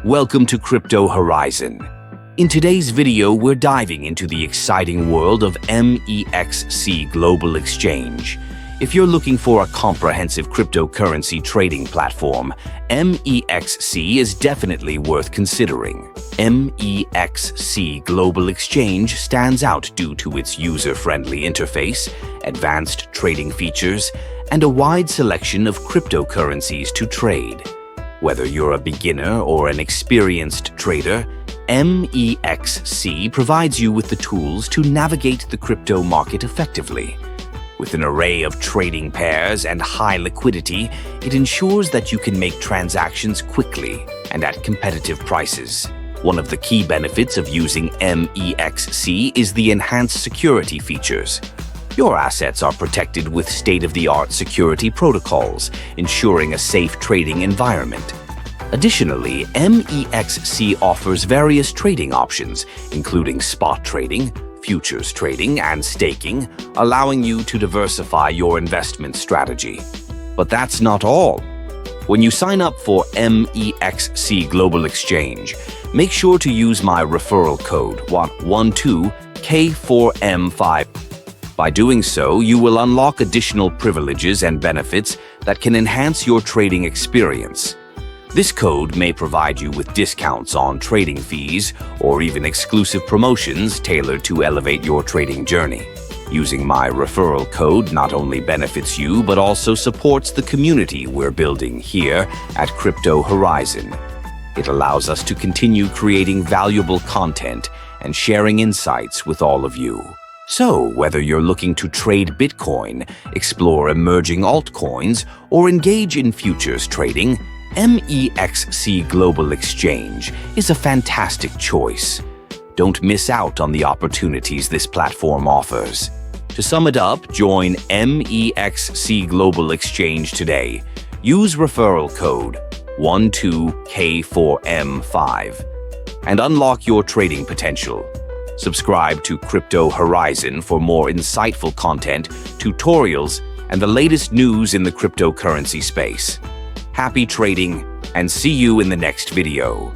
Welcome to Crypto Horizon. In today's video, we're diving into the exciting world of MEXC Global Exchange. If you're looking for a comprehensive cryptocurrency trading platform, MEXC is definitely worth considering. MEXC Global Exchange stands out due to its user-friendly interface, advanced trading features, and a wide selection of cryptocurrencies to trade. Whether you're a beginner or an experienced trader, MEXC provides you with the tools to navigate the crypto market effectively. With an array of trading pairs and high liquidity, it ensures that you can make transactions quickly and at competitive prices. One of the key benefits of using MEXC is the enhanced security features. Your assets are protected with state-of-the-art security protocols, ensuring a safe trading environment. Additionally, MEXC offers various trading options, including spot trading, futures trading, and staking, allowing you to diversify your investment strategy. But that's not all. When you sign up for MEXC Global Exchange, make sure to use my referral code 12K4M5. By doing so, you will unlock additional privileges and benefits that can enhance your trading experience. This code may provide you with discounts on trading fees or even exclusive promotions tailored to elevate your trading journey. Using my referral code not only benefits you, but also supports the community we're building here at Crypto Horizon. It allows us to continue creating valuable content and sharing insights with all of you. So, whether you're looking to trade Bitcoin, explore emerging altcoins, or engage in futures trading, MEXC Global Exchange is a fantastic choice. Don't miss out on the opportunities this platform offers. To sum it up, join MEXC Global Exchange today. Use referral code 12K4M5 and unlock your trading potential. Subscribe to Crypto Horizon for more insightful content, tutorials, and the latest news in the cryptocurrency space. Happy trading, and see you in the next video.